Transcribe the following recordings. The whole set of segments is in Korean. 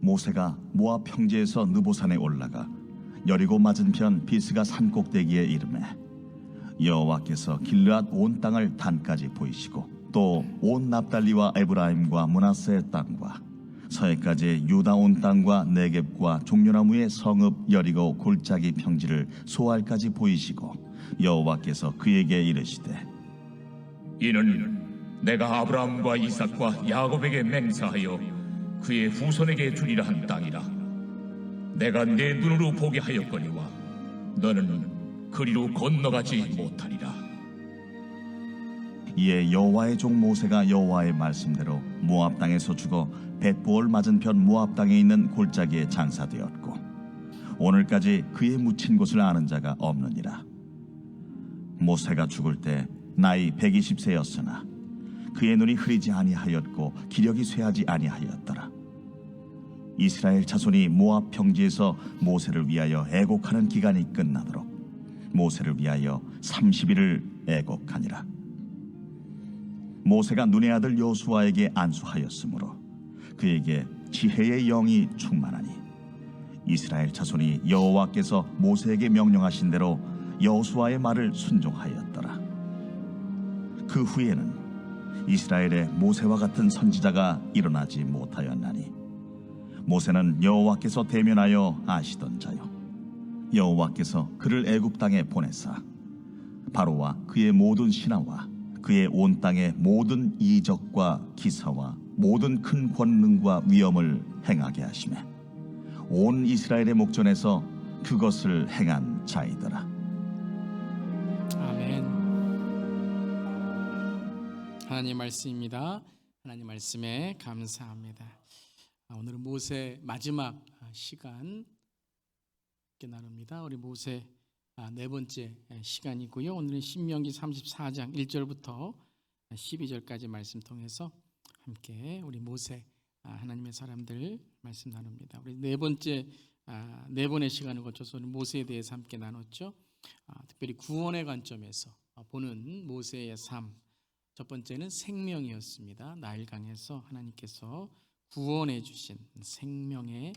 모세가 모압 평지에서 느보산에 올라가 여리고 맞은편 비스가 산 꼭대기에 이르매 여호와께서 길르앗 온 땅을 단까지 보이시고 또 온 납달리와 에브라임과 므낫세의 땅과 서해까지 유다 온 땅과 네겝과 종려나무의 성읍 여리고 골짜기 평지를 소알까지 보이시고 여호와께서 그에게 이르시되 이는 내가 아브라함과 이삭과 야곱에게 맹세하여 그의 후손에게 주리라 한 땅이라. 내가 내 눈으로 보게 하였거니와 너는 그리로 건너가지 못하리라. 이에 여호와의 종 모세가 여호와의 말씀대로 모압 땅에서 죽어 벳보을 맞은편 모압 땅에 있는 골짜기에 장사되었고 오늘까지 그의 묻힌 곳을 아는 자가 없느니라. 모세가 죽을 때 나이 120세였으나 그의 눈이 흐리지 아니하였고 기력이 쇠하지 아니하였더라. 이스라엘 자손이 모압 평지에서 모세를 위하여 애곡하는 기간이 끝나도록 모세를 위하여 30일을 애곡하니라. 모세가 눈의 아들 여호수아에게 안수하였으므로 그에게 지혜의 영이 충만하니 이스라엘 자손이 여호와께서 모세에게 명령하신 대로 여호수아의 말을 순종하였더라. 그 후에는 이스라엘에 모세와 같은 선지자가 일어나지 못하였나니 모세는 여호와께서 대면하여 아시던 자요 여호와께서 그를 애굽 땅에 보내사 바로와 그의 모든 신하와 그의 온 땅의 모든 이적과 기사와 모든 큰 권능과 위엄을 행하게 하시매 온 이스라엘의 목전에서 그것을 행한 자이더라. 아멘. 하나님 말씀입니다. 하나님 말씀에 감사합니다. 오늘은 모세 마지막 시간 나눕니다. 우리 모세 네 번째 시간이고요. 오늘은 신명기 34장 1절부터 12절까지 말씀 통해서 함께 우리 모세 하나님의 사람들 말씀 나눕니다. 우리 네 번의 시간을 거쳐서 모세에 대해서 함께 나눴죠. 특별히 구원의 관점에서 보는 모세의 삶. 첫 번째는 생명이었습니다. 나일강에서 하나님께서 구원해 주신 생명의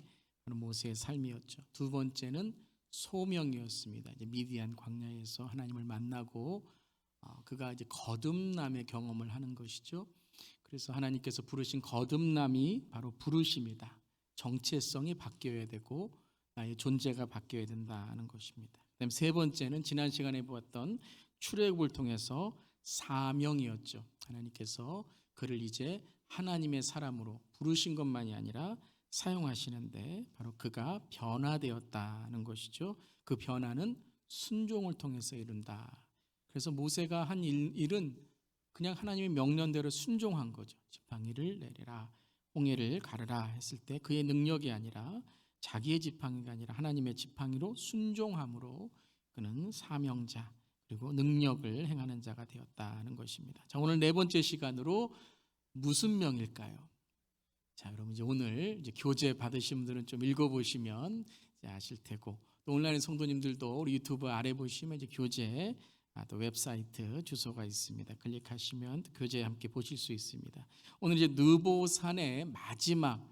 모세의 삶이었죠. 두 번째는 소명이었습니다. 이제 미디안 광야에서 하나님을 만나고 그가 이제 거듭남의 경험을 하는 것이죠. 그래서 하나님께서 부르신 거듭남이 바로 부르심이다. 정체성이 바뀌어야 되고 나의 존재가 바뀌어야 된다는 것입니다. 그다음 세 번째는 지난 시간에 보았던 출애굽을 통해서 사명이었죠. 하나님께서 그를 이제 하나님의 사람으로 부르신 것만이 아니라 사용하시는데 바로 그가 변화되었다는 것이죠. 그 변화는 순종을 통해서 이룬다. 그래서 모세가 한 일은 그냥 하나님의 명령대로 순종한 거죠. 지팡이를 내리라, 홍해를 가르라 했을 때 그의 능력이 아니라 자기의 지팡이가 아니라 하나님의 지팡이로 순종함으로 그는 사명자 그리고 능력을 행하는 자가 되었다는 것입니다. 자, 오늘 네 번째 시간으로 무슨 명일까요? 자, 여러분 이제 오늘 이제 교재 받으신 분들은 좀 읽어보시면 이제 아실 테고 또 온라인 성도님들도 우리 유튜브 아래 보시면 이제 교재 또 웹사이트 주소가 있습니다. 클릭하시면 교재 함께 보실 수 있습니다. 오늘 이제 느보산의 마지막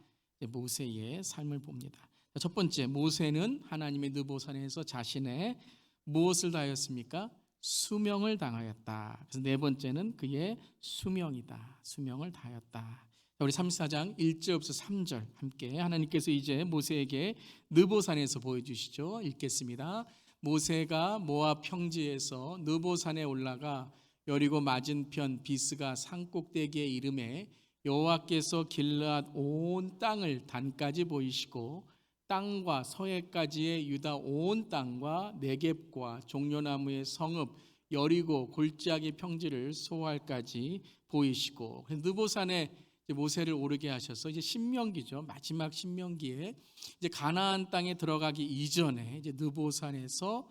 모세의 삶을 봅니다. 첫 번째 모세는 하나님의 느보산에서 자신의 무엇을 다하였습니까? 수명을 당하였다. 그래서 네 번째는 그의 수명이다. 수명을 다하였다. 우리 34장 1절부터 3절 함께 하나님께서 이제 모세에게 느보산에서 보여주시죠. 읽겠습니다. 모세가 모압 평지에서 느보산에 올라가 여리고 맞은편 비스가 산꼭대기에 이름에 여호와께서 길르앗 온 땅을 단까지 보이시고 땅과 서해까지의 유다 온 땅과 네겝과 종려나무의 성읍 여리고 골짜기 평지를 소알까지 보이시고 느보산에 모세를 오르게 하셔서 이제 신명기죠. 마지막 신명기에 이제 가나안 땅에 들어가기 이전에 이제 느보산에서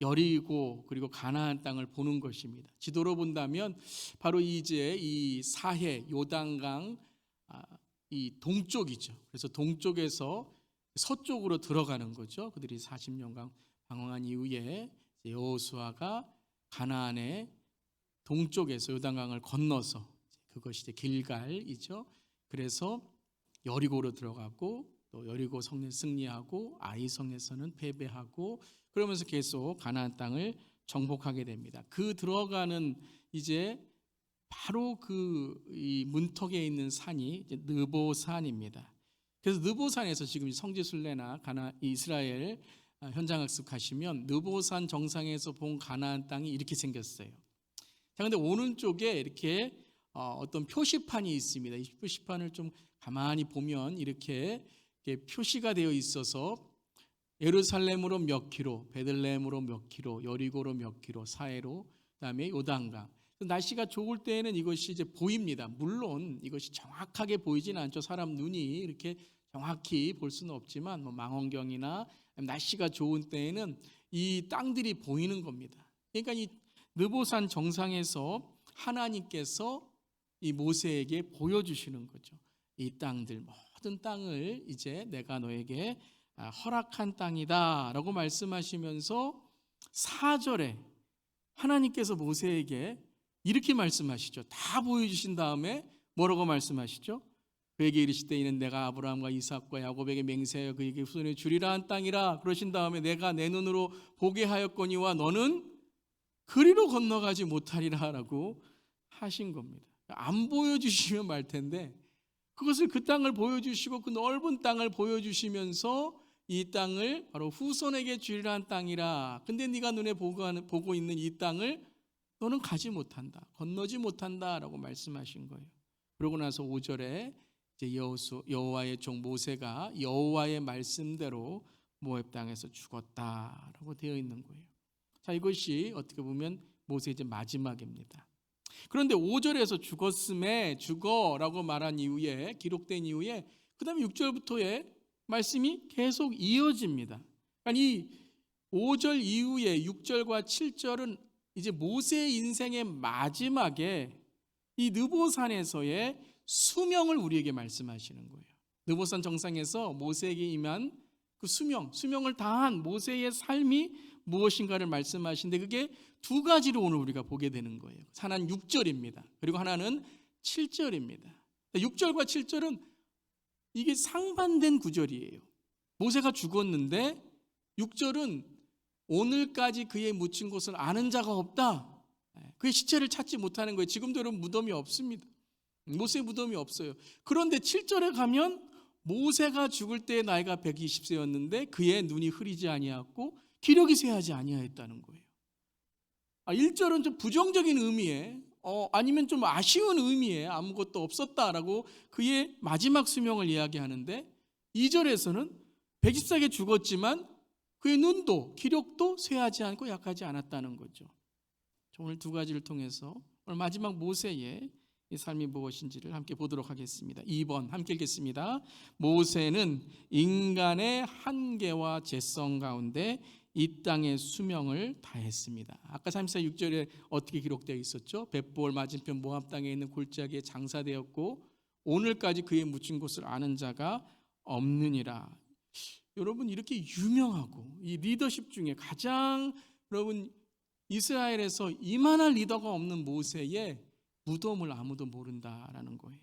여리고 그리고 가나안 땅을 보는 것입니다. 지도로 본다면 바로 이제 이 사해 요단강 이 동쪽이죠. 그래서 동쪽에서 서쪽으로 들어가는 거죠. 그들이 40년간 방황한 이후에 여호수아가 가나안의 동쪽에서 요단강을 건너서 그것이 이제 길갈이죠. 그래서 여리고로 들어가고 또 여리고 성내 승리하고 아이 성에서는 패배하고 그러면서 계속 가나안 땅을 정복하게 됩니다. 그 들어가는 이제 바로 이 문턱에 있는 산이 이제 느보산입니다. 그래서 느보산에서 지금 성지순례나 이스라엘 현장학습 가시면 느보산 정상에서 본 가나안 땅이 이렇게 생겼어요. 자, 근데 오른쪽에 이렇게 어떤 표시판이 있습니다. 이 표시판을 좀 가만히 보면 이렇게 표시가 되어 있어서 예루살렘으로 몇 킬로, 베들레헴으로 몇 킬로, 여리고로 몇 킬로, 사해로, 그다음에 요단강. 날씨가 좋을 때에는 이것이 이제 보입니다. 물론 이것이 정확하게 보이지는 않죠. 사람 눈이 이렇게 정확히 볼 수는 없지만 망원경이나 날씨가 좋은 때에는 이 땅들이 보이는 겁니다. 그러니까 이 느보산 정상에서 하나님께서 이 모세에게 보여주시는 거죠. 이 땅들 모든 땅을 이제 내가 너에게 허락한 땅이다라고 말씀하시면서 4절에 하나님께서 모세에게 이렇게 말씀하시죠. 다 보여주신 다음에 뭐라고 말씀하시죠? 그에게 이르시되 이는 내가 아브라함과 이삭과 야곱에게 맹세하여 그에게 후손에 주리라 한 땅이라. 그러신 다음에 내가 내 눈으로 보게 하였거니와 너는 그리로 건너가지 못하리라 라고 하신 겁니다. 안 보여주시면 말 텐데 그것을 그 땅을 보여주시고 그 넓은 땅을 보여주시면서 이 땅을 바로 후손에게 주리라 한 땅이라. 근데 네가 눈에 보고 있는 이 땅을 너는 가지 못한다, 건너지 못한다라고 말씀하신 거예요. 그러고 나서 5절에 이제 여호와의 종 모세가 여호와의 말씀대로 모압 땅에서 죽었다라고 되어 있는 거예요. 자, 이것이 어떻게 보면 모세의 이제 마지막입니다. 그런데 5절에서 죽었음에 죽어라고 말한 이후에 기록된 이후에 그다음에 6절부터의 말씀이 계속 이어집니다. 그러니까 이 5절 이후에 6절과 7절은 이제 모세의 인생의 마지막에 이 느보산에서의 수명을 우리에게 말씀하시는 거예요. 느보산 정상에서 모세에게 임한 그 수명을 다한 모세의 삶이 무엇인가를 말씀하시는데 그게 두 가지로 오늘 우리가 보게 되는 거예요. 하나는 6절입니다. 그리고 하나는 7절입니다. 6절과 7절은 이게 상반된 구절이에요. 모세가 죽었는데 6절은 오늘까지 그의 묻힌 곳을 아는 자가 없다. 그의 시체를 찾지 못하는 거예요. 지금도 여러분 무덤이 없습니다. 모세의 무덤이 없어요. 그런데 7절에 가면 모세가 죽을 때 나이가 120세였는데 그의 눈이 흐리지 아니하였고 기력이 쇠하지 아니하였다는 거예요. 1절은 좀 부정적인 의미에 아니면 좀 아쉬운 의미에 아무것도 없었다라고 그의 마지막 수명을 이야기하는데 2절에서는 124세 죽었지만 그의 눈도 기력도 쇠하지 않고 약하지 않았다는 거죠. 오늘 두 가지를 통해서 오늘 마지막 모세의 이 삶이 무엇인지를 함께 보도록 하겠습니다. 2번 함께 읽겠습니다. 모세는 인간의 한계와 죄성 가운데 이 땅의 수명을 다했습니다. 아까 34, 6절에 어떻게 기록되어 있었죠? 벳보을 맞은편 모압 땅에 있는 골짜기에 장사되었고 오늘까지 그의 묻힌 곳을 아는 자가 없느니라. 여러분 이렇게 유명하고 이 리더십 중에 가장 여러분 이스라엘에서 이만한 리더가 없는 모세의 무덤을 아무도 모른다라는 거예요.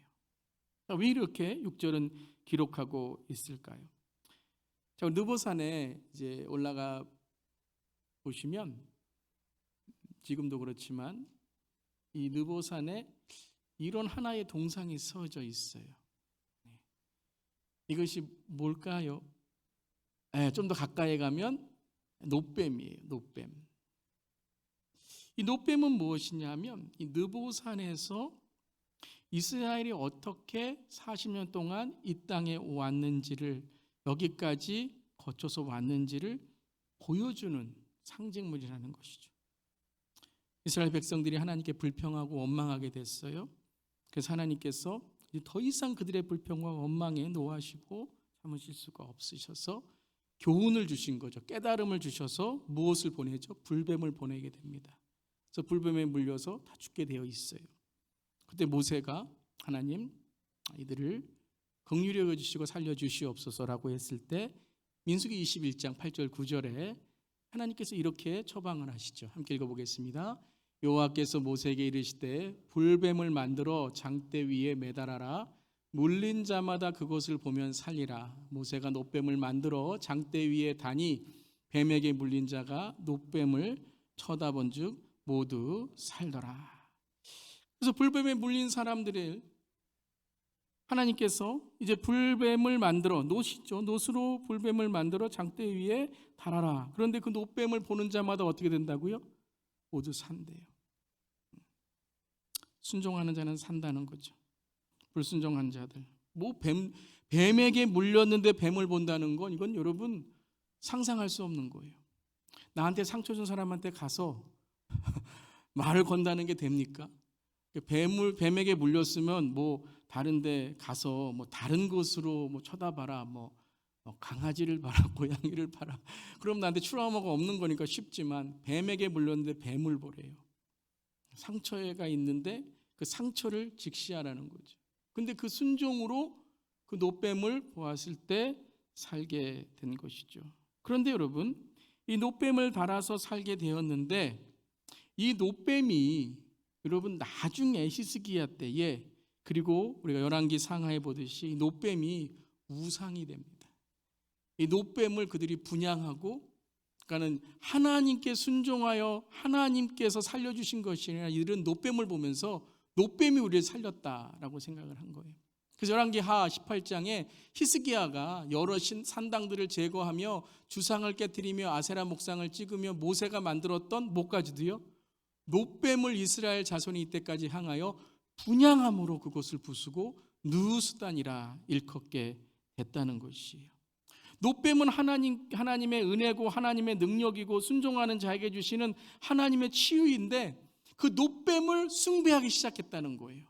왜 이렇게 6절은 기록하고 있을까요? 자, 느보산에 이제 올라가 보시면 지금도 그렇지만 이 느보산에 이런 하나의 동상이 서져 있어요. 이것이 뭘까요? 좀 더 가까이 가면 놋뱀이에요. 놋뱀. 이 놋뱀은 무엇이냐면 이 느보산에서 이스라엘이 어떻게 40년 동안 이 땅에 왔는지를 여기까지 거쳐서 왔는지를 보여주는 상징물이라는 것이죠. 이스라엘 백성들이 하나님께 불평하고 원망하게 됐어요. 그래서 하나님께서 더 이상 그들의 불평과 원망에 노하시고 참으실 수가 없으셔서 교훈을 주신 거죠. 깨달음을 주셔서 무엇을 보내죠? 불뱀을 보내게 됩니다. 그래서 불뱀에 물려서 다 죽게 되어 있어요. 그때 모세가 하나님 이들을 긍휼히 여겨 주시고 살려 주시옵소서라고 했을 때 민수기 21장 8절 9절에 하나님께서 이렇게 처방을 하시죠. 함께 읽어보겠습니다. 여호와께서 모세에게 이르시되 불뱀을 만들어 장대 위에 매달아라. 물린 자마다 그것을 보면 살리라. 모세가 놋뱀을 만들어 장대 위에 다니 뱀에게 물린 자가 놋뱀을 쳐다본즉 모두 살더라. 그래서 불뱀에 물린 사람들을 하나님께서 이제 불뱀을 만들어, 놋이죠, 놋으로 불뱀을 만들어 장대 위에 달아라. 그런데 그 놋뱀을 보는 자마다 어떻게 된다고요? 모두 산대요. 순종하는 자는 산다는 거죠. 불순종한 자들, 뱀에게 물렸는데 뱀을 본다는 건, 이건 여러분 상상할 수 없는 거예요. 나한테 상처 준 사람한테 가서 말을 건다는 게 됩니까? 뱀에게 물렸으면 뭐 다른데 가서 뭐 다른 곳으로 뭐 쳐다봐라, 뭐 강아지를 봐라, 고양이를 봐라. 그럼 나한테 트라우마가 없는 거니까 쉽지만 뱀에게 물렸는데 뱀을 보래요. 상처가 있는데 그 상처를 직시하라는 거죠. 근데 그 순종으로 그 놋뱀을 보았을 때 살게 된 것이죠. 그런데 여러분, 이 놋뱀을 달아서 살게 되었는데 이 놋뱀이 여러분 나중에 히스기야 때에, 그리고 우리가 열왕기 상하에 보듯이 이 놋뱀이 우상이 됩니다. 이 놋뱀을 그들이 분향하고, 그러니까는 하나님께 순종하여 하나님께서 살려주신 것이 아니라 이들은 놋뱀을 보면서 놋뱀이 우리를 살렸다라고 생각을 한 거예요. 그래서 열왕기하 18장에 히스기야가 여러 산당들을 제거하며 주상을 깨뜨리며 아세라 목상을 찍으며 모세가 만들었던 뭐까지도요? 놋뱀을 이스라엘 자손이 이때까지 향하여 분향함으로 그곳을 부수고 느수단이라 일컫게 됐다는 것이에요. 놋뱀은 하나님의 은혜고 하나님의 능력이고 순종하는 자에게 주시는 하나님의 치유인데 그 놋뱀을 숭배하기 시작했다는 거예요.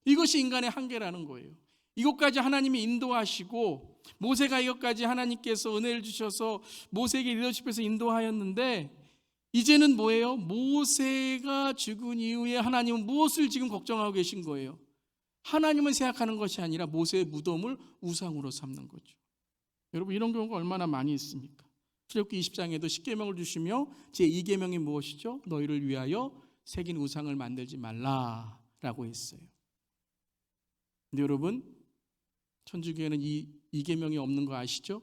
이것이 인간의 한계라는 거예요. 이것까지 하나님이 인도하시고 모세가 이것까지 하나님께서 은혜를 주셔서 모세에게 리더십에서 인도하였는데 이제는 뭐예요? 모세가 죽은 이후에 하나님은 무엇을 지금 걱정하고 계신 거예요? 하나님을 생각하는 것이 아니라 모세의 무덤을 우상으로 삼는 거죠. 여러분, 이런 경우가 얼마나 많이 있습니까? 출애굽기 20장에도 십계명을 주시며 제2계명이 무엇이죠? 너희를 위하여 새긴 우상을 만들지 말라라고 했어요. 근데 여러분, 천주교에는 이 2계명이 없는 거 아시죠?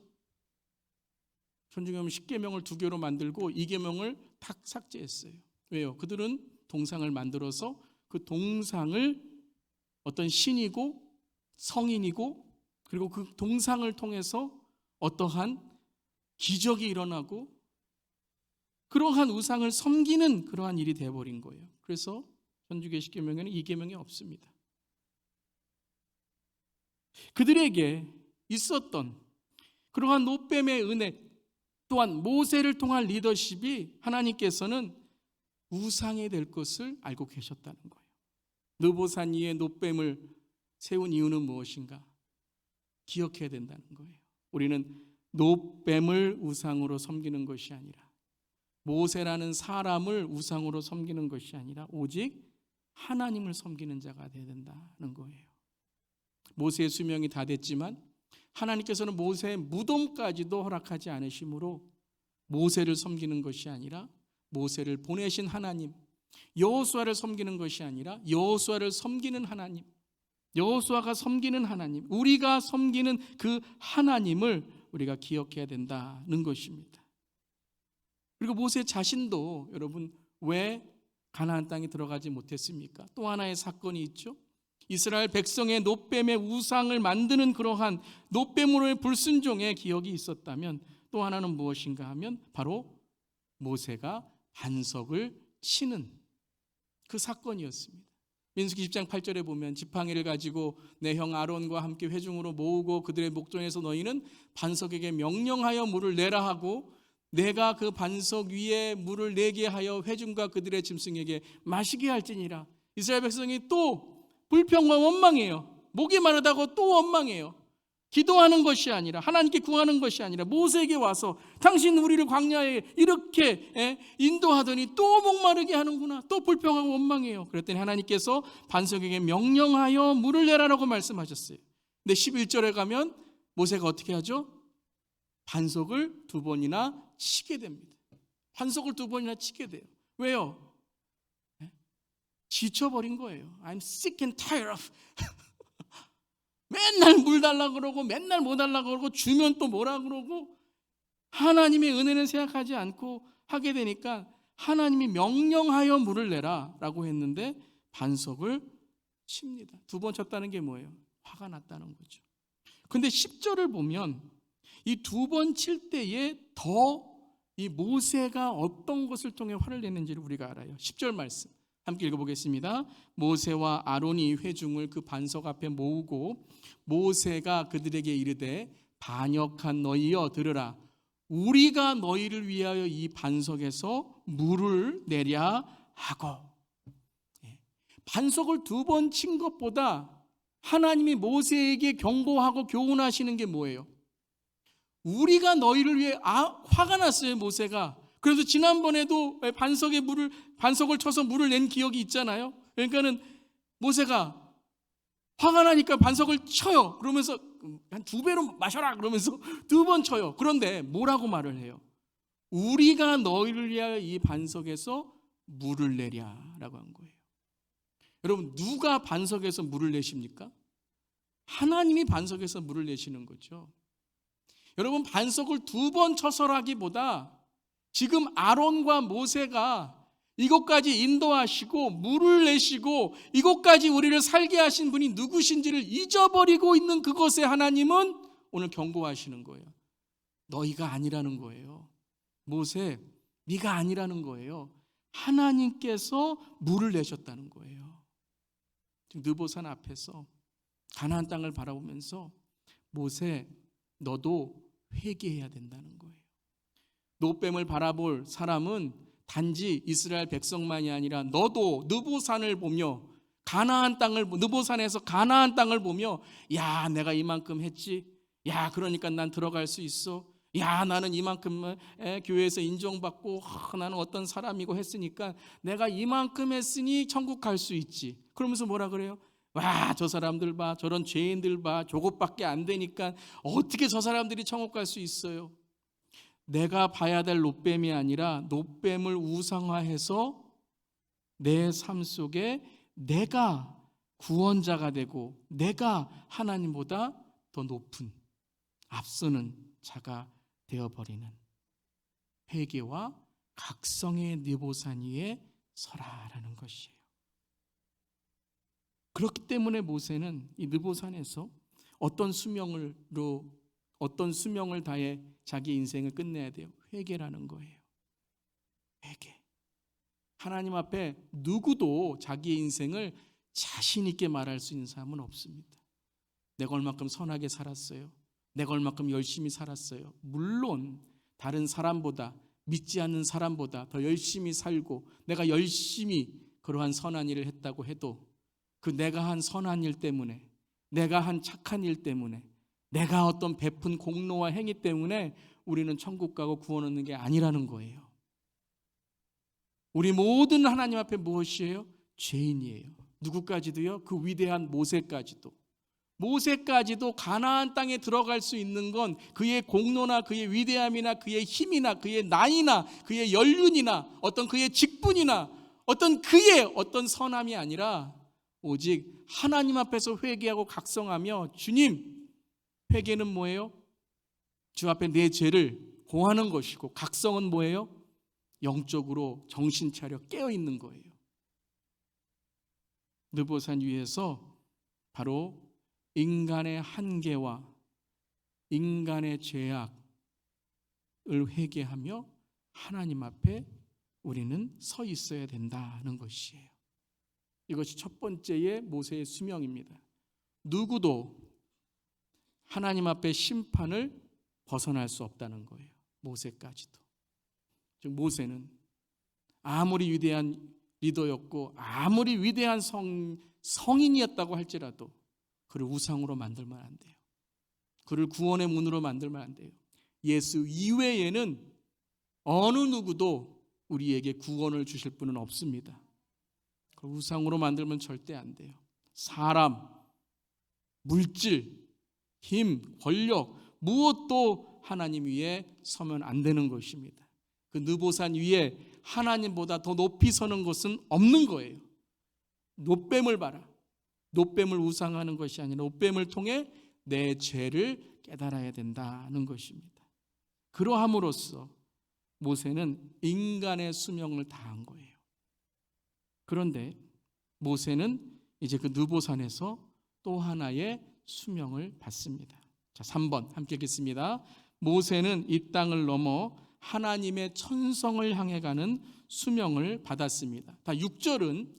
천주교는 10계명을 2개로 만들고 2계명을 탁 삭제했어요. 왜요? 그들은 동상을 만들어서 그 동상을 어떤 신이고 성인이고, 그리고 그 동상을 통해서 어떠한 기적이 일어나고 그러한 우상을 섬기는 그러한 일이 되어버린 거예요. 그래서 천주교 10계명에는 2계명이 없습니다. 그들에게 있었던 그러한 놋뱀의 은혜, 또한 모세를 통한 리더십이 하나님께서는 우상이 될 것을 알고 계셨다는 거예요. 느보산 위에 놋뱀을 세운 이유는 무엇인가? 기억해야 된다는 거예요. 우리는 놋뱀을 우상으로 섬기는 것이 아니라, 모세라는 사람을 우상으로 섬기는 것이 아니라 오직 하나님을 섬기는 자가 되어야 된다는 거예요. 모세의 수명이 다 됐지만 하나님께서는 모세의 무덤까지도 허락하지 않으시므로 모세를 섬기는 것이 아니라 모세를 보내신 하나님, 여호수아를 섬기는 것이 아니라 여호수아를 섬기는 하나님, 여호수아가 섬기는 하나님, 우리가 섬기는 그 하나님을 우리가 기억해야 된다는 것입니다. 그리고 모세 자신도 여러분 왜 가나안 땅에 들어가지 못했습니까? 또 하나의 사건이 있죠. 이스라엘 백성의 놋뱀의 우상을 만드는 그러한 놋뱀으로의 불순종의 기억이 있었다면 또 하나는 무엇인가 하면 바로 모세가 반석을 치는 그 사건이었습니다. 민수기 10장 8절에 보면 지팡이를 가지고 내 형 아론과 함께 회중으로 모으고 그들의 목전에서 너희는 반석에게 명령하여 물을 내라 하고 내가 그 반석 위에 물을 내게 하여 회중과 그들의 짐승에게 마시게 할지니라. 이스라엘 백성이 또 불평과 원망해요. 목이 마르다고 또 원망해요. 기도하는 것이 아니라, 하나님께 구하는 것이 아니라 모세에게 와서 당신 우리를 광야에 이렇게 인도하더니 또 목마르게 하는구나, 또 불평하고 원망해요. 그랬더니 하나님께서 반석에게 명령하여 물을 내라라고 말씀하셨어요. 근데 11절에 가면 모세가 어떻게 하죠? 반석을 2번이나 치게 됩니다. 반석을 2번이나 치게 돼요. 왜요? 지쳐버린 거예요. I'm sick and tired of 맨날 물 달라 그러고 맨날 뭐 달라 그러고 주면 또 뭐라 그러고 하나님의 은혜는 생각하지 않고 하게 되니까 하나님이 명령하여 물을 내라 라고 했는데 반석을 칩니다. 두 번 쳤다는 게 뭐예요? 화가 났다는 거죠. 근데 10절을 보면 이 두 번 칠 때에 더 이 모세가 어떤 것을 통해 화를 냈는지를 우리가 알아요. 10절 말씀 함께 읽어보겠습니다. 모세와 아론이 회중을 그 반석 앞에 모으고 모세가 그들에게 이르되 반역한 너희여 들으라. 우리가 너희를 위하여 이 반석에서 물을 내랴 하고. 반석을 두 번 친 것보다 하나님이 모세에게 경고하고 교훈하시는 게 뭐예요? 우리가 너희를 위해 화가 났어요, 모세가. 그래서 지난번에도 반석을 쳐서 물을 낸 기억이 있잖아요. 그러니까는 모세가 화가 나니까 반석을 쳐요. 그러면서 한 2배로 마셔라 그러면서 2번 쳐요. 그런데 뭐라고 말을 해요? 우리가 너희를 위하여 이 반석에서 물을 내랴라고 한 거예요. 여러분, 누가 반석에서 물을 내십니까? 하나님이 반석에서 물을 내시는 거죠. 여러분, 반석을 2번 쳐서라기보다 지금 아론과 모세가 이곳까지 인도하시고 물을 내시고 이곳까지 우리를 살게 하신 분이 누구신지를 잊어버리고 있는 그것에 하나님은 오늘 경고하시는 거예요. 너희가 아니라는 거예요. 모세, 네가 아니라는 거예요. 하나님께서 물을 내셨다는 거예요. 지금 느보산 앞에서 가나안 땅을 바라보면서 모세, 너도 회개해야 된다는 거예요. 노뱀을 바라볼 사람은 단지 이스라엘 백성만이 아니라 너도 느보산을 보며 느보산에서 가나안 땅을 보며 야, 내가 이만큼 했지. 야, 그러니까 난 들어갈 수 있어. 야, 나는 이만큼 교회에서 인정받고 나는 어떤 사람이고 했으니까 내가 이만큼 했으니 천국 갈 수 있지. 그러면서 뭐라 그래요? 와, 저 사람들 봐, 저런 죄인들 봐, 저것밖에 안 되니까 어떻게 저 사람들이 천국 갈 수 있어요? 내가 봐야 될 노뱀이 아니라 노뱀을 우상화해서 내 삶 속에 내가 구원자가 되고 내가 하나님보다 더 높은 앞서는 자가 되어버리는 회개와 각성의 느보산 위에 서라라는 것이에요. 그렇기 때문에 모세는 이 느보산에서 어떤 수명을 다해 자기 인생을 끝내야 돼요? 회개라는 거예요. 회개. 하나님 앞에 누구도 자기의 인생을 자신 있게 말할 수 있는 사람은 없습니다. 내가 얼마큼 선하게 살았어요. 내가 얼마큼 열심히 살았어요. 물론 다른 사람보다, 믿지 않는 사람보다 더 열심히 살고 내가 열심히 그러한 선한 일을 했다고 해도 그 내가 한 선한 일 때문에, 내가 한 착한 일 때문에, 내가 어떤 베푼 공로와 행위 때문에 우리는 천국 가고 구원 얻는 게 아니라는 거예요. 우리 모든 하나님 앞에 무엇이에요? 죄인이에요. 누구까지도요? 그 위대한 모세까지도 가나안 땅에 들어갈 수 있는 건 그의 공로나 그의 위대함이나 그의 힘이나 그의 나이나 그의 연륜이나 어떤 그의 직분이나 어떤 그의 어떤 선함이 아니라 오직 하나님 앞에서 회개하고 각성하며 주님, 회개는 뭐예요? 주 앞에 내 죄를 고하는 것이고 각성은 뭐예요? 영적으로 정신 차려 깨어 있는 거예요. 느보산 위에서 바로 인간의 한계와 인간의 죄악을 회개하며 하나님 앞에 우리는 서 있어야 된다는 것이에요. 이것이 첫 번째의 모세의 수명입니다. 누구도 하나님 앞에 심판을 벗어날 수 없다는 거예요. 모세까지도. 즉 모세는 아무리 위대한 리더였고 아무리 위대한 성인이었다고 할지라도 그를 우상으로 만들면 안 돼요. 그를 구원의 문으로 만들면 안 돼요. 예수 이외에는 어느 누구도 우리에게 구원을 주실 분은 없습니다. 그걸 우상으로 만들면 절대 안 돼요. 사람, 물질, 힘, 권력 무엇도 하나님 위에 서면 안 되는 것입니다. 그 느보산 위에 하나님보다 더 높이 서는 것은 없는 거예요. 노뱀을 봐라. 놋뱀을 우상하는 것이 아니라 놋뱀을 통해 내 죄를 깨달아야 된다는 것입니다. 그러함으로써 모세는 인간의 수명을 다한 거예요. 그런데 모세는 이제 그 느보산에서 또 하나의 수명을 받습니다. 자, 3번 함께 읽겠습니다. 모세는 이 땅을 넘어 하나님의 천성을 향해 가는 수명을 받았습니다. 6절은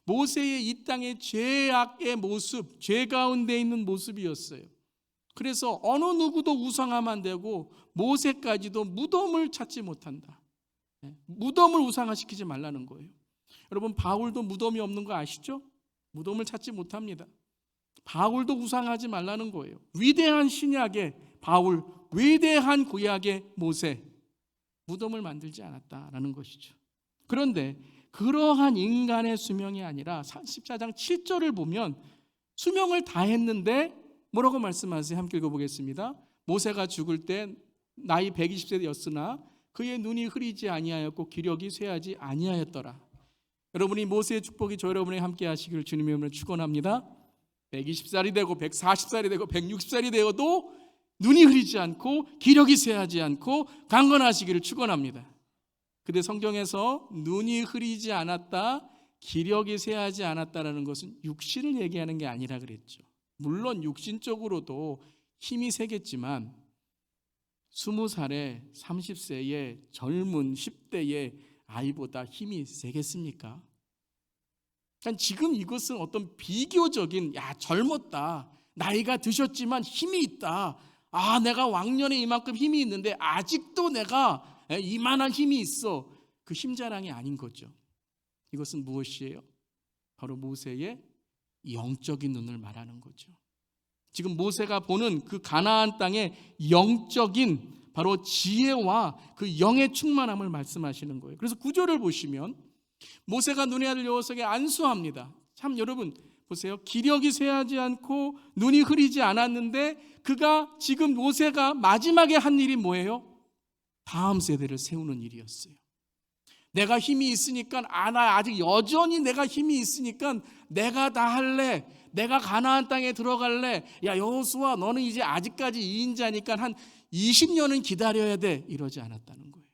모세의 이 땅의 죄악의 모습, 죄 가운데 있는 모습이었어요. 그래서 어느 누구도 우상하면 안 되고 모세까지도 무덤을 찾지 못한다. 무덤을 우상화시키지 말라는 거예요. 여러분, 바울도 무덤이 없는 거 아시죠? 무덤을 찾지 못합니다. 바울도 우상하지 말라는 거예요. 위대한 신약의 바울, 위대한 구약의 모세, 무덤을 만들지 않았다라는 것이죠. 그런데 그러한 인간의 수명이 아니라 14장 7절을 보면 수명을 다 했는데 뭐라고 말씀하세요? 함께 읽어보겠습니다. 모세가 죽을 때 나이 120세였으나 그의 눈이 흐리지 아니하였고 기력이 쇠하지 아니하였더라. 여러분이 모세의 축복이 저 여러분이 함께 하시기를 주님의 이름으로 축원합니다. 120살이 되고 140살이 되고 160살이 되어도 눈이 흐리지 않고 기력이 쇠하지 않고 강건하시기를 축원합니다. 근데 성경에서 눈이 흐리지 않았다, 기력이 쇠하지 않았다라는 것은 육신을 얘기하는 게 아니라 그랬죠. 물론 육신적으로도 힘이 세겠지만 20살에 30세의 젊은 10대의 아이보다 힘이 세겠습니까? 그러니까 지금 이것은 어떤 비교적인, 야 젊었다, 나이가 드셨지만 힘이 있다, 아 내가 왕년에 이만큼 힘이 있는데 아직도 내가 이만한 힘이 있어, 그 힘자랑이 아닌 거죠. 이것은 무엇이에요? 바로 모세의 영적인 눈을 말하는 거죠. 지금 모세가 보는 그 가나안 땅의 영적인 바로 지혜와 그 영의 충만함을 말씀하시는 거예요. 그래서 9절을 보시면 모세가 눈의 아들 여호수아에게 안수합니다. 참 여러분 보세요. 기력이 쇠하지 않고 눈이 흐리지 않았는데 그가 지금 모세가 마지막에 한 일이 뭐예요? 다음 세대를 세우는 일이었어요. 내가 힘이 있으니까 나 아직 여전히 내가 힘이 있으니까 내가 다 할래, 내가 가나안 땅에 들어갈래, 야 여호수아 너는 이제 아직까지 2인자니까 한 20년은 기다려야 돼, 이러지 않았다는 거예요.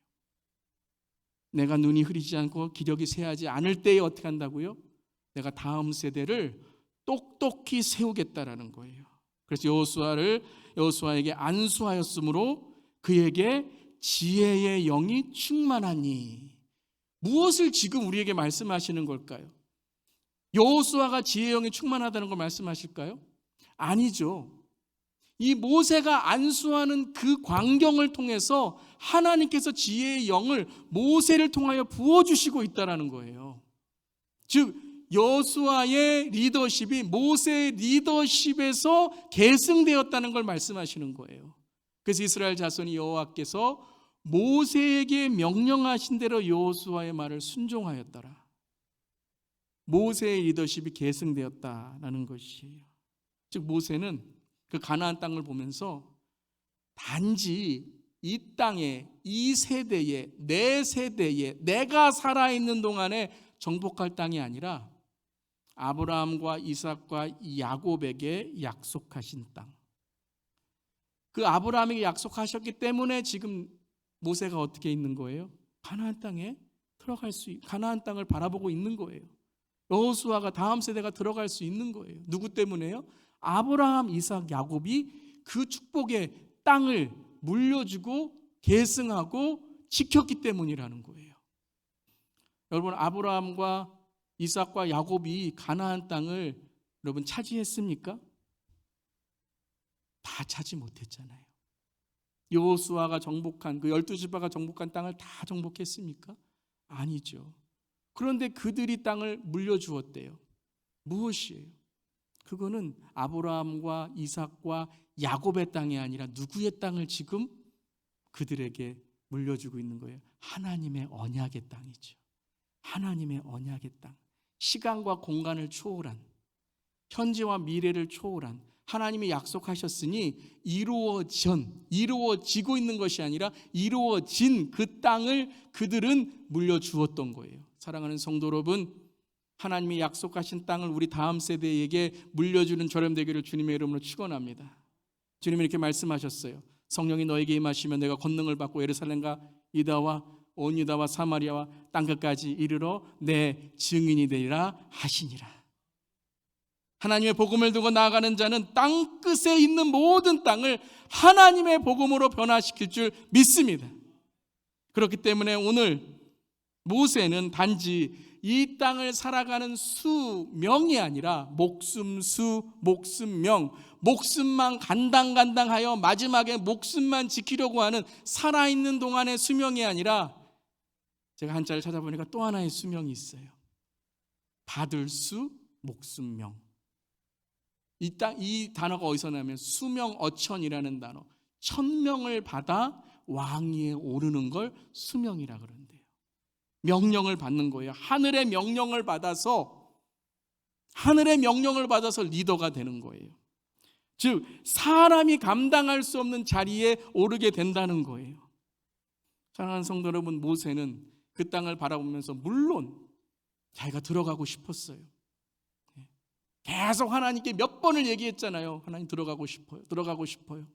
내가 눈이 흐리지 않고 기력이 쇠하지 않을 때에 어떻게 한다고요? 내가 다음 세대를 똑똑히 세우겠다라는 거예요. 그래서 여호수아에게 안수하였으므로 그에게 지혜의 영이 충만하니. 무엇을 지금 우리에게 말씀하시는 걸까요? 여호수아가 지혜의 영이 충만하다는 걸 말씀하실까요? 아니죠. 이 모세가 안수하는 그 광경을 통해서 하나님께서 지혜의 영을 모세를 통하여 부어주시고 있다는 거예요. 즉 여호수아의 리더십이 모세의 리더십에서 계승되었다는 걸 말씀하시는 거예요. 그래서 이스라엘 자손이 여호와께서 모세에게 명령하신 대로 여호수아의 말을 순종하였더라. 모세의 리더십이 계승되었다라는 것이에요. 즉 모세는 그 가나안 땅을 보면서 단지 이 땅에, 이 세대에, 내 세대에 내가 살아있는 동안에 정복할 땅이 아니라 아브라함과 이삭과 야곱에게 약속하신 땅, 그 아브라함에게 약속하셨기 때문에 지금 모세가 어떻게 있는 거예요? 가나안 땅에 가나안 땅을 바라보고 있는 거예요. 여호수아가 다음 세대가 들어갈 수 있는 거예요. 누구 때문에요? 아브라함, 이삭, 야곱이 그 축복의 땅을 물려주고 계승하고 지켰기 때문이라는 거예요. 여러분, 아브라함과 이삭과 야곱이 가나안 땅을 여러분 차지했습니까? 다 차지 못했잖아요. 여호수아가 정복한 그 12지파가 정복한 땅을 다 정복했습니까? 아니죠. 그런데 그들이 땅을 물려주었대요. 무엇이에요? 그거는 아브라함과 이삭과 야곱의 땅이 아니라 누구의 땅을 지금 그들에게 물려주고 있는 거예요? 하나님의 언약의 땅이죠. 하나님의 언약의 땅. 시간과 공간을 초월한, 현재와 미래를 초월한, 하나님이 약속하셨으니 이루어지고 있는 것이 아니라 이루어진 그 땅을 그들은 물려주었던 거예요. 사랑하는 성도 여러분, 하나님이 약속하신 땅을 우리 다음 세대에게 물려주는 저렴 되기를 주님의 이름으로 축원합니다. 주님이 이렇게 말씀하셨어요. 성령이 너에게 임하시면 내가 권능을 받고 예루살렘과 유다와 온 유다와 사마리아와 땅끝까지 이르러 내 증인이 되리라 하시니라. 하나님의 복음을 두고 나아가는 자는 땅끝에 있는 모든 땅을 하나님의 복음으로 변화시킬 줄 믿습니다. 그렇기 때문에 오늘 모세는 단지 이 땅을 살아가는 수명이 아니라 목숨수, 목숨명, 목숨만 간당간당하여 마지막에 목숨만 지키려고 하는 살아있는 동안의 수명이 아니라, 제가 한자를 찾아보니까 또 하나의 수명이 있어요. 받을 수, 목숨명. 이 단어가 어디서 나면 수명어천이라는 단어, 1000명을 받아 왕위에 오르는 걸 수명이라 그런대요. 명령을 받는 거예요. 하늘의 명령을 받아서 리더가 되는 거예요. 즉 사람이 감당할 수 없는 자리에 오르게 된다는 거예요. 사랑하는 성도 여러분, 모세는 그 땅을 바라보면서 물론 자기가 들어가고 싶었어요. 계속 하나님께 몇 번을 얘기했잖아요. 하나님 들어가고 싶어요.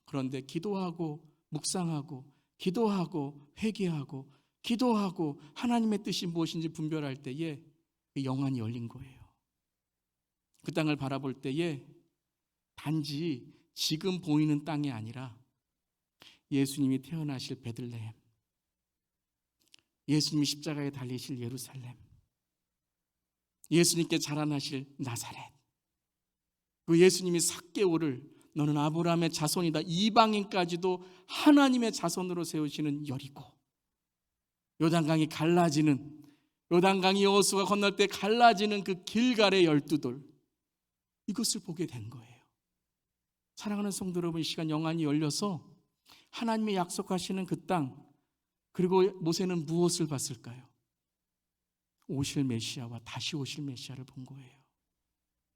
그런데 기도하고 묵상하고 기도하고 회개하고 기도하고 하나님의 뜻이 무엇인지 분별할 때에 영안이 열린 거예요. 그 땅을 바라볼 때에 단지 지금 보이는 땅이 아니라 예수님이 태어나실 베들레헴, 예수님이 십자가에 달리실 예루살렘, 예수님께 자라나실 나사렛, 그 예수님이 삭개오를 너는 아브라함의 자손이다, 이방인까지도 하나님의 자손으로 세우시는 여리고, 요단강이 갈라지는, 요단강이 여호수아가 건널 때 갈라지는 그 길갈의 12돌, 이것을 보게 된 거예요. 사랑하는 성도 여러분, 이 시간 영안이 열려서 하나님의 약속하시는 그 땅, 그리고 모세는 무엇을 봤을까요? 오실 메시아와 다시 오실 메시아를 본 거예요.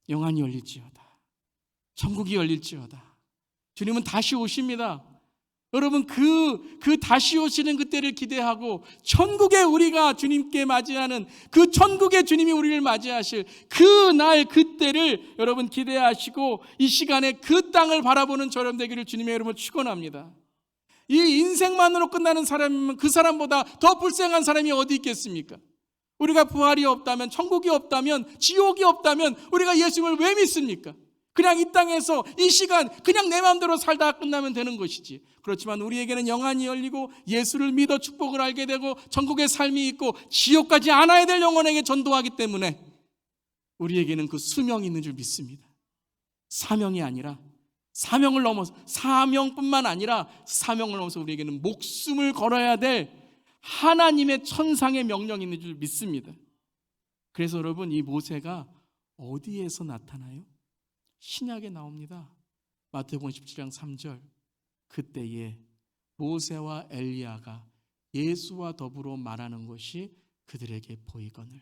영안이 열릴지어다, 천국이 열릴지어다. 주님은 다시 오십니다. 여러분, 그 다시 오시는 그때를 기대하고 천국에 우리가 주님께 맞이하는 그 천국에 주님이 우리를 맞이하실 그날 그때를 여러분 기대하시고 이 시간에 그 땅을 바라보는 저렴 되기를 주님의 이름으로 축원합니다. 이 인생만으로 끝나는 사람이면 그 사람보다 더 불쌍한 사람이 어디 있겠습니까? 우리가 부활이 없다면, 천국이 없다면, 지옥이 없다면 우리가 예수님을 왜 믿습니까? 그냥 이 땅에서 이 시간 그냥 내 마음대로 살다가 끝나면 되는 것이지. 그렇지만 우리에게는 영안이 열리고 예수를 믿어 축복을 알게 되고 천국의 삶이 있고 지옥 가지 않아야 될 영혼에게 전도하기 때문에 우리에게는 그 수명이 있는 줄 믿습니다. 사명이 아니라 사명을 넘어서, 사명뿐만 아니라 사명을 넘어서 우리에게는 목숨을 걸어야 될 하나님의 천상의 명령이 있는 줄 믿습니다. 그래서 여러분, 이 모세가 어디에서 나타나요? 신약에 나옵니다. 마태복음 17장 3절, 그때에 모세와 엘리야가 예수와 더불어 말하는 것이 그들에게 보이거늘.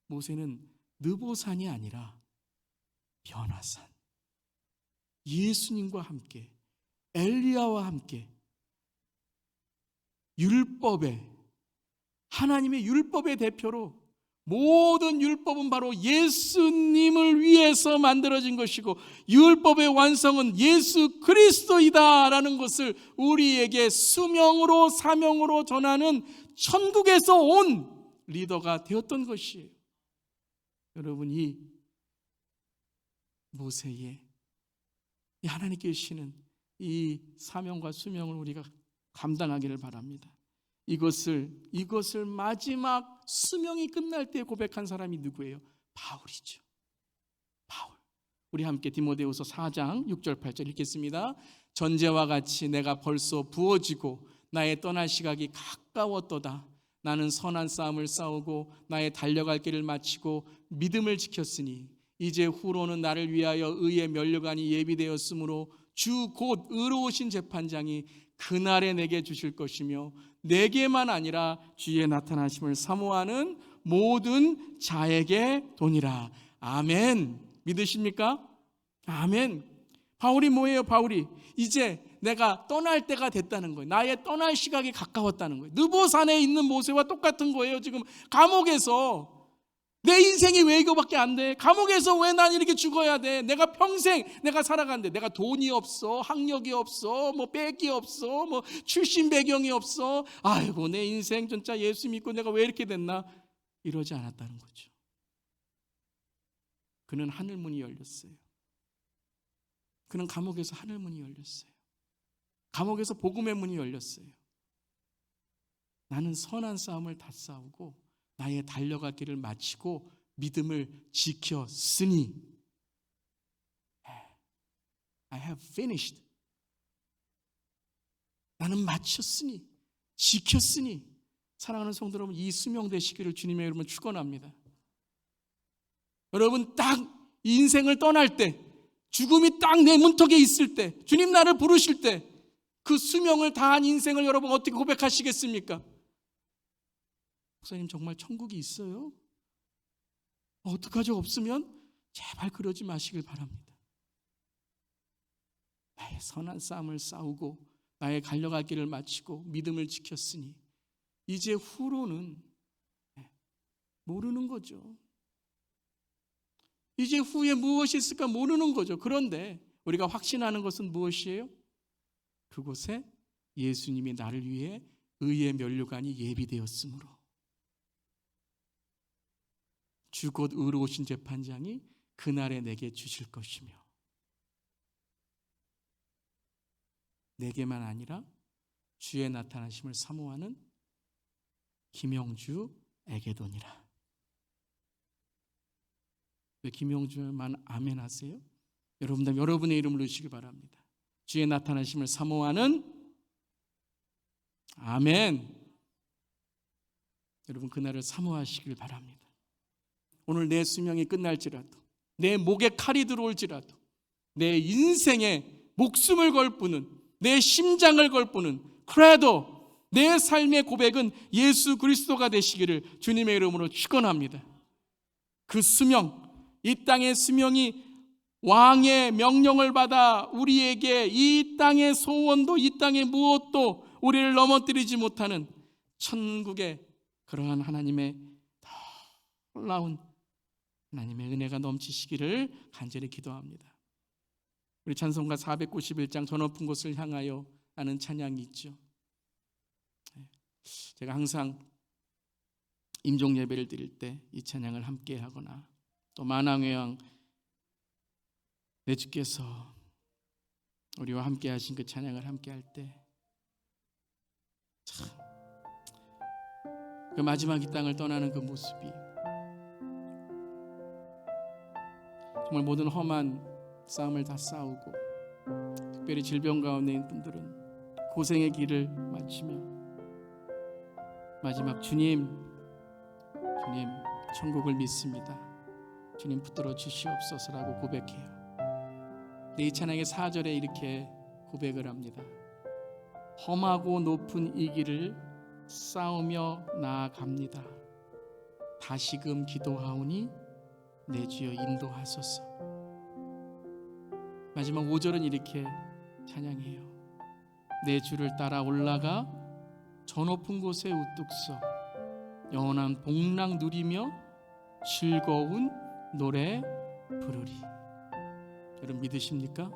모세는 느보산이 아니라 변화산, 예수님과 함께, 엘리야와 함께 율법의, 하나님의 율법의 대표로, 모든 율법은 바로 예수님을 위해서 만들어진 것이고 율법의 완성은 예수 그리스도이다라는 것을 우리에게 수명으로, 사명으로 전하는 천국에서 온 리더가 되었던 것이에요. 여러분, 이 모세의 이 하나님께 주시는 이 사명과 수명을 우리가 감당하기를 바랍니다. 이것을 마지막 수명이 끝날 때 고백한 사람이 누구예요? 바울이죠. 바울. 우리 함께 디모데후서 4장 6절 8절 읽겠습니다. 전제와 같이 내가 벌써 부어지고 나의 떠날 시각이 가까웠도다. 나는 선한 싸움을 싸우고 나의 달려갈 길을 마치고 믿음을 지켰으니 이제 후로는 나를 위하여 의의 면류관이 예비되었으므로 주 곧 의로우신 재판장이 그날에 내게 주실 것이며 내게만 아니라 주의 나타나심을 사모하는 모든 자에게 도니라. 아멘. 믿으십니까? 아멘. 바울이 뭐예요? 바울이 이제 내가 떠날 때가 됐다는 거예요. 나의 떠날 시각이 가까웠다는 거예요. 느보산에 있는 모세와 똑같은 거예요. 지금 감옥에서 내 인생이 왜 이거밖에 안 돼? 감옥에서 왜 난 이렇게 죽어야 돼? 내가 평생 내가 살아가는데 내가 돈이 없어, 학력이 없어, 뭐 백이 없어, 뭐 출신 배경이 없어. 아이고 내 인생 진짜 예수 믿고 내가 왜 이렇게 됐나? 이러지 않았다는 거죠. 그는 하늘문이 열렸어요. 그는 감옥에서 하늘문이 열렸어요. 감옥에서 복음의 문이 열렸어요. 나는 선한 싸움을 다 싸우고 나의 달려갈 길을 마치고 믿음을 지켰으니 I have finished. 나는 마쳤으니, 지켰으니. 사랑하는 성도 여러분, 이 수명 되시기를 주님의 이름으로 축원합니다. 여러분 딱 인생을 떠날 때, 죽음이 딱 내 문턱에 있을 때, 주님 나를 부르실 때 그 수명을 다한 인생을 여러분 어떻게 고백하시겠습니까? 목사님 정말 천국이 있어요? 어떡하죠? 없으면 제발 그러지 마시길 바랍니다. 나의 선한 싸움을 싸우고 나의 달려갈 길을 마치고 믿음을 지켰으니 이제 후로는 모르는 거죠. 이제 후에 무엇이 있을까 모르는 거죠. 그런데 우리가 확신하는 것은 무엇이에요? 그곳에 예수님이 나를 위해 의의 면류관이 예비되었으므로 주 곧 의로우신 재판장이 그날에 내게 주실 것이며 내게만 아니라 주의 나타나심을 사모하는 김영주에게도니라. 왜 김영주만 아멘 하세요? 여러분들 여러분의 이름을 넣으시기 바랍니다. 주의 나타나심을 사모하는 아멘. 여러분 그날을 사모하시길 바랍니다. 오늘 내 수명이 끝날지라도, 내 목에 칼이 들어올지라도, 내 인생에 목숨을 걸 뿐은, 내 심장을 걸 뿐은 크레도, 내 삶의 고백은 예수 그리스도가 되시기를 주님의 이름으로 축원합니다. 그 수명, 이 땅의 수명이 왕의 명령을 받아 우리에게 이 땅의 소원도 이 땅의 무엇도 우리를 넘어뜨리지 못하는 천국의 그러한 하나님의 놀라운 하나님의 은혜가 넘치시기를 간절히 기도합니다. 우리 찬송가 491장 저 높은 곳을 향하여 하는 찬양이 있죠. 제가 항상 임종 예배를 드릴 때 이 찬양을 함께 하거나 또 만왕의 내 주께서 우리와 함께 하신 그 찬양을 함께 할 때 참 그 마지막 이 땅을 떠나는 그 모습이 정말 모든 험한 싸움을 다 싸우고 특별히 질병 가운데 있는 분들은 고생의 길을 마치며 마지막 주님 천국을 믿습니다. 주님 붙들어 주시옵소서라고 고백해요. 이 찬양의 4절에 이렇게 고백을 합니다. 험하고 높은 이 길을 싸우며 나아갑니다. 다시금 기도하오니 내 주여 인도하소서. 마지막 5절은 이렇게 찬양해요. 내 주를 따라 올라가 저 높은 곳에 우뚝 서 영원한 복락 누리며 즐거운 노래 부르리. 여러분 믿으십니까?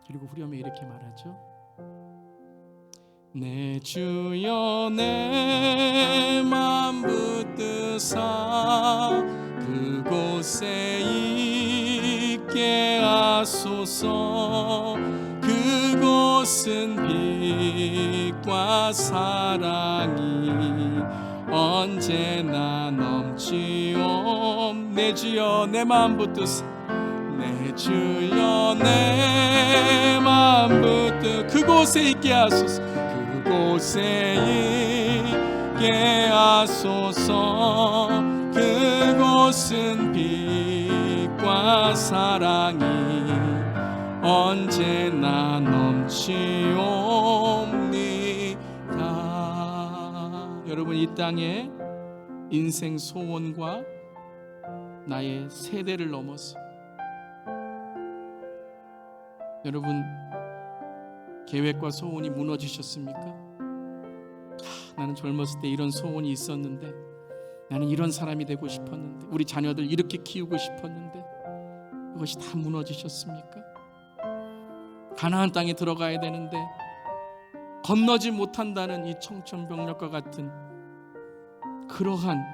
그리고 후렴에 이렇게 말하죠. 내 주여 내 맘 붙드사 그곳에 있게 하소서. 그곳은 빛과 사랑이 언제나 넘치옵. 내 주여 내 맘 붙드사 내 주여 내 맘 붙드 그곳에 있게 하소서. 그곳에 있게 하소서. 그곳은 빛과 사랑이 언제나 넘치옵니다. 여러분 이 땅에 인생 소원과 나의 세대를 넘어서 여러분 계획과 소원이 무너지셨습니까? 나는 젊었을 때 이런 소원이 있었는데, 나는 이런 사람이 되고 싶었는데, 우리 자녀들 이렇게 키우고 싶었는데 그것이 다 무너지셨습니까? 가나안 땅에 들어가야 되는데 건너지 못한다는 이 청천벽력과 같은 그러한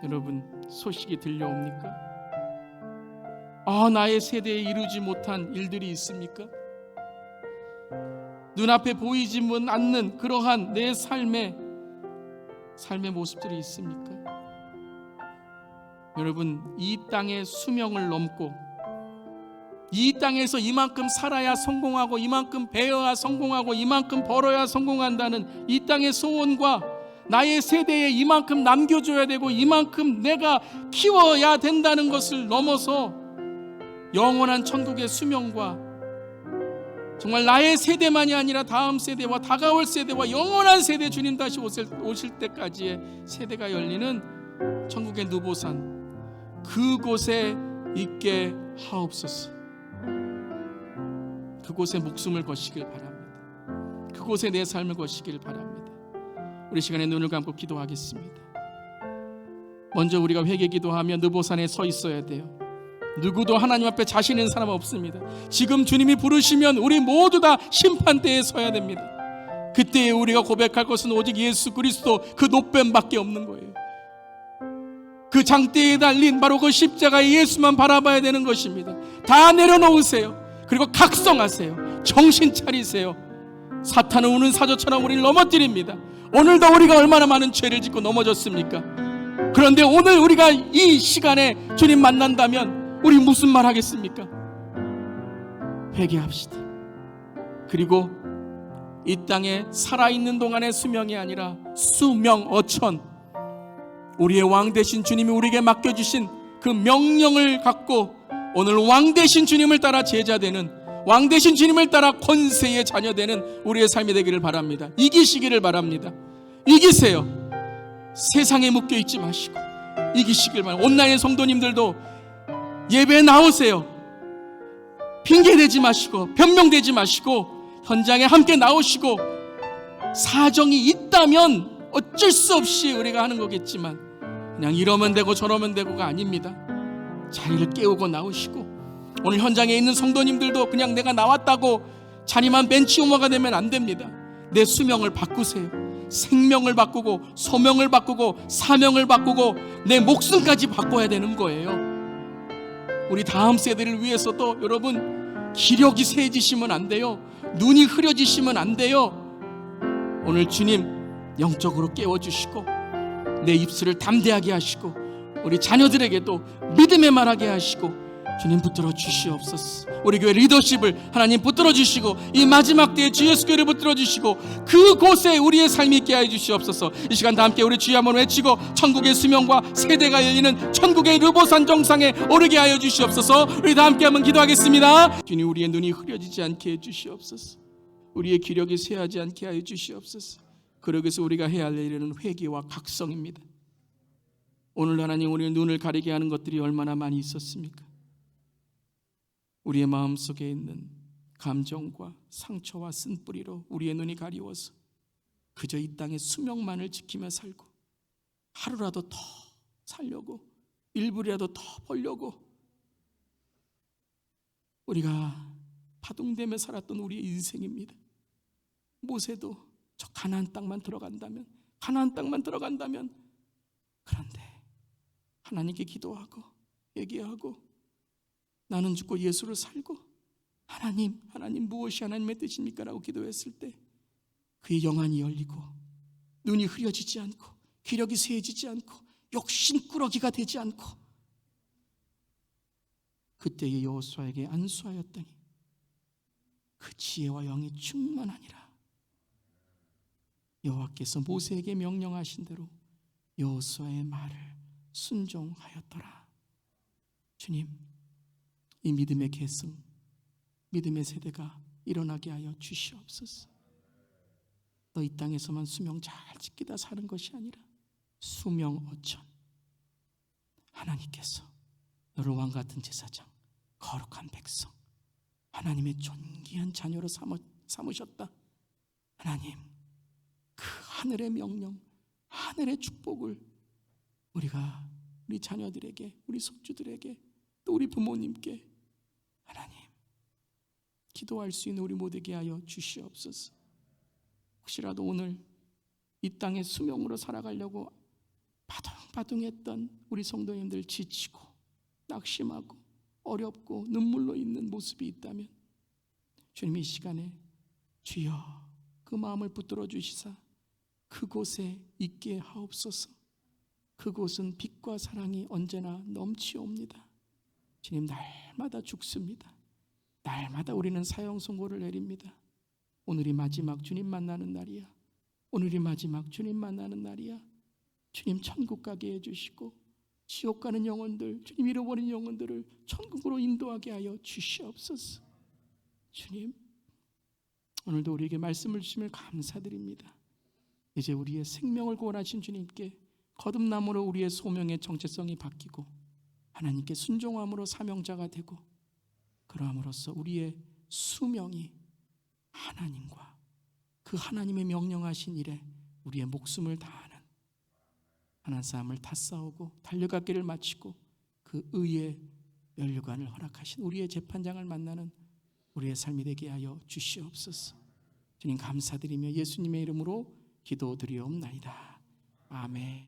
여러분 소식이 들려옵니까? 나의 세대에 이루지 못한 일들이 있습니까? 눈앞에 보이지는 않는 그러한 내 삶의 모습들이 있습니까? 여러분, 이 땅의 수명을 넘고 이 땅에서 이만큼 살아야 성공하고 이만큼 배워야 성공하고 이만큼 벌어야 성공한다는 이 땅의 소원과 나의 세대에 이만큼 남겨줘야 되고 이만큼 내가 키워야 된다는 것을 넘어서 영원한 천국의 수명과 정말 나의 세대만이 아니라 다음 세대와 다가올 세대와 영원한 세대, 주님 다시 오실 때까지의 세대가 열리는 천국의 누보산, 그곳에 있게 하옵소서. 그곳에 목숨을 거시길 바랍니다. 그곳에 내 삶을 거시길 바랍니다. 우리 시간에 눈을 감고 기도하겠습니다. 먼저 우리가 회개 기도하며 느보산에 서 있어야 돼요. 누구도 하나님 앞에 자신 있는 사람 없습니다. 지금 주님이 부르시면 우리 모두 다 심판대에 서야 됩니다. 그때에 우리가 고백할 것은 오직 예수 그리스도 그 노뱀밖에 없는 거예요. 그 장대에 달린 바로 그 십자가의 예수만 바라봐야 되는 것입니다. 다 내려놓으세요. 그리고 각성하세요. 정신 차리세요. 사탄은 우는 사자처럼 우리를 넘어뜨립니다. 오늘도 우리가 얼마나 많은 죄를 짓고 넘어졌습니까? 그런데 오늘 우리가 이 시간에 주님 만난다면 우리 무슨 말 하겠습니까? 회개합시다. 그리고 이 땅에 살아있는 동안의 수명이 아니라 수명 어천, 우리의 왕 되신 주님이 우리에게 맡겨주신 그 명령을 갖고 오늘 왕 되신 주님을 따라 제자 되는, 왕 되신 주님을 따라 권세의 자녀 되는 우리의 삶이 되기를 바랍니다. 이기시기를 바랍니다. 이기세요. 세상에 묶여 있지 마시고 이기시길 바랍니다. 온라인 성도님들도 예배에 나오세요. 핑계대지 마시고 변명되지 마시고 현장에 함께 나오시고, 사정이 있다면 어쩔 수 없이 우리가 하는 거겠지만 그냥 이러면 되고 저러면 되고가 아닙니다. 자리를 깨우고 나오시고, 오늘 현장에 있는 성도님들도 그냥 내가 나왔다고 자리만 벤치오머가 되면 안 됩니다. 내 수명을 바꾸세요. 생명을 바꾸고 소명을 바꾸고 사명을 바꾸고 내 목숨까지 바꿔야 되는 거예요. 우리 다음 세대를 위해서도 여러분 기력이 쇠해지시면 안 돼요. 눈이 흐려지시면 안 돼요. 오늘 주님 영적으로 깨워주시고 내 입술을 담대하게 하시고 우리 자녀들에게도 믿음의 말하게 하시고 주님 붙들어 주시옵소서. 우리 교회 리더십을 하나님 붙들어 주시고 이 마지막 때에 주 예수 교회를 붙들어 주시고 그곳에 우리의 삶이 있게 하여 주시옵소서. 이 시간 다 함께 우리 주여 한번 외치고 천국의 수명과 세대가 열리는 천국의 르보산 정상에 오르게 하여 주시옵소서. 우리 다 함께 한번 기도하겠습니다. 주님, 우리의 눈이 흐려지지 않게 해 주시옵소서. 우리의 기력이 쇠하지 않게 하여 주시옵소서. 그러기 위해서 우리가 해야 할 일은 회개와 각성입니다. 오늘 하나님, 우리의 눈을 가리게 하는 것들이 얼마나 많이 있었습니까? 우리의 마음속에 있는 감정과 상처와 쓴뿌리로 우리의 눈이 가리워서 그저 이 땅의 수명만을 지키며 살고 하루라도 더 살려고, 일부라도 더 벌려고 우리가 파동되며 살았던 우리의 인생입니다. 모세도 저 가나안 땅만 들어간다면, 그런데 하나님께 기도하고 얘기하고 나는 죽고 예수를 살고 하나님 무엇이 하나님의 뜻입니까? 라고 기도했을 때 그의 영안이 열리고 눈이 흐려지지 않고 기력이 쇠해지지 않고 욕심꾸러기가 되지 않고 그때의 여호수아에게 안수하였더니 그 지혜와 영이 충만하니라. 여호와께서 모세에게 명령하신 대로 여호수아의 말을 순종하였더라. 주님, 이 믿음의 계승, 믿음의 세대가 일어나게 하여 주시옵소서. 너 이 땅에서만 수명 잘 지키다 사는 것이 아니라 수명 어천, 하나님께서 너를 왕같은 제사장, 거룩한 백성, 하나님의 존귀한 자녀로 삼으셨다. 하나님, 그 하늘의 명령, 하늘의 축복을 우리가 우리 자녀들에게, 우리 손주들에게, 또 우리 부모님께 하나님 기도할 수 있는 우리 모두에게 하여 주시옵소서. 혹시라도 오늘 이 땅의 수명으로 살아가려고 바둥바둥했던 우리 성도님들 지치고 낙심하고 어렵고 눈물로 있는 모습이 있다면 주님 이 시간에 주여 그 마음을 붙들어 주시사 그곳에 있게 하옵소서. 그곳은 빛과 사랑이 언제나 넘치옵니다. 주님 날마다 죽습니다. 날마다 우리는 사형 선고를 내립니다. 오늘이 마지막 주님 만나는 날이야. 오늘이 마지막 주님 만나는 날이야. 주님 천국 가게 해주시고 지옥 가는 영혼들, 주님 잃어버린 영혼들을 천국으로 인도하게 하여 주시옵소서. 주님 오늘도 우리에게 말씀을 주심을 감사드립니다. 이제 우리의 생명을 구원하신 주님께 거듭남으로 우리의 소명의 정체성이 바뀌고 하나님께 순종함으로 사명자가 되고 그러함으로써 우리의 수명이 하나님과 그 하나님의 명령하신 일에 우리의 목숨을 다하는 하나님 삶을 탓싸우고 달려갈 길을 마치고 그 의의 면류관을 허락하신 우리의 재판장을 만나는 우리의 삶이 되게 하여 주시옵소서. 주님 감사드리며 예수님의 이름으로 기도드리옵나이다. 아멘.